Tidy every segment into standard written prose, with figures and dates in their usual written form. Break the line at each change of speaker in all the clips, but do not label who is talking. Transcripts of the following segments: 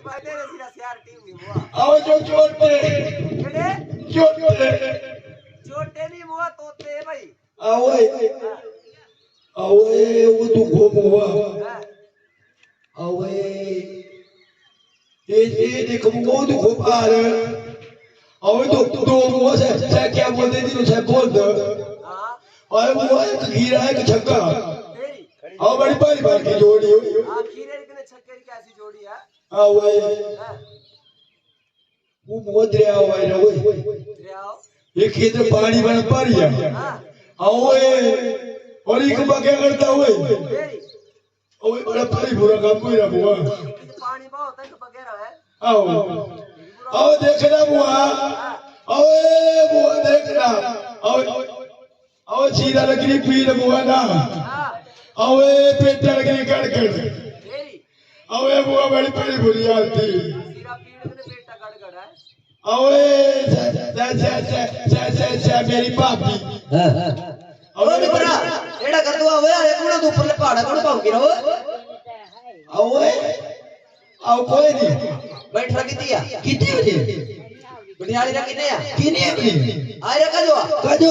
भाई तेरे सिरा सियार टीम नहीं हुआ
आओ जो छोटे
केड़े
छोटे
छोटे नहीं हुआ तोते भाई
आओ आओ वो तू घूम हुआ आओ ये देखो वो तू घूम आ रहा आओ तो वो से क्या बोलते थी उसे बोल दो
हां
और वो एक हीरा है एक छक्का
तेरी
आओ बड़ी बारी बार की जोड़ी
हां खीरे ने छक्के की कैसी जोड़ी है
आओ वो मोदरे आओ भाई रे
दरियाओ
ये खेत में पानी बन पा रही है
हां
आओ और एक क्या करता हुए
तेरी
ओए बड़ा भारी बुरा काम कोई ना हुआ
पानी बहुत है तो बगैर है
आओ आओ देखना बुआ ओए बुआ देखना आओ आओ सीधा लकड़ी पीर बुआ ना
हां
आओ पेटा लकड़ी कड़कड़
तेरी
आओ बुआ बड़ी बड़ी बुरी आती
सिरा पीड़ ने पेटा गड़गड़ है
आओ मेरी भाभी
ओ मित्रा एड़ा कर दो ओए एक मुड़ा तू ऊपर ले पहाड़ कोण पाऊ की रहो
आओ आओ कोई नहीं
बैठ रखी दिया
कितनी बजे
बुढ़ियाड़ी रा किने या
कितनी बजे
आए कजो
कजो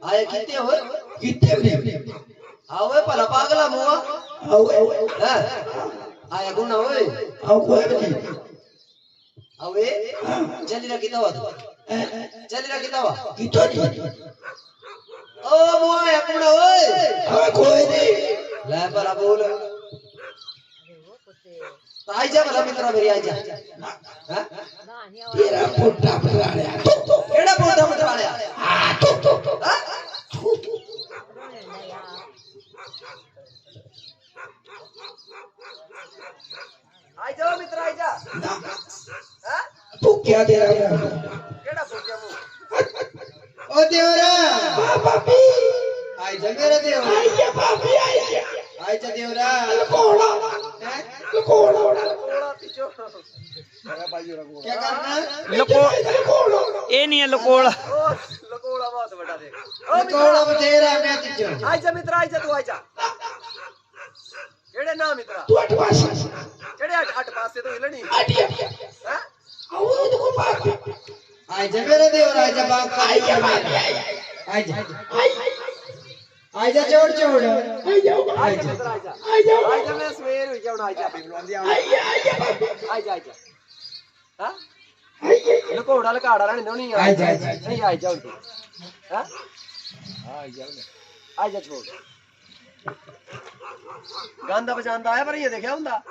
आए किते हो
कितने बजे
आओए भला पागला मुआ
आओ
आया गुना ओए
आओ कोई नहीं
अवे जल्दी रखी दो जल्दी रखी दो
कितनी
ओ मुआ एक मुड़ा ओए
आओ कोई नहीं
ले भला बोल आई जा भला मित्रा मेरी आई जा हां
तेरा पोटा पराड़े
केड़ा पोटा मटवाड़या हां
आई जाओ मित्र आई जा हां
तू क्या दे रहा है
केड़ा फूटिया मुंह
ओ देवरा
बाबी
आई जा मेरा देव
आइए बाबी आइए
आई जा देवरा
कोड़ा कोड़ा
कोड़ा पिछो
क्या करना
लको ए नहीं है लकोड़ा
ओ लकोड़ा बहुत बड़ा देख
ओ कोड़ा तेरा मैं तिजो
आई जा मित्र आई जा तू आई जा केड़े ना मित्र
तू अट पास
केड़े अट पास से तो हिलनी
आटिया
हां
आओ तो को बात
आई जा मेरा देवरा आई जा बाप का
आइए
देवरा
बाबी
आई जा
आई
आई जा छोड़ छोड़
आई जाओ
आई जा मित्र आई जा
आई जाओ
आई जा मैं सवेर हुई जाऊं आई जा
आइए आइए बाबी
आई जा हां
आइए
लकोड़ा लकाड़ा रहने दो नहीं
आई जा
नहीं आई जाओ तू हां आई जा छोड़ गांदा बजांदा आया पर ये देखया हुंदा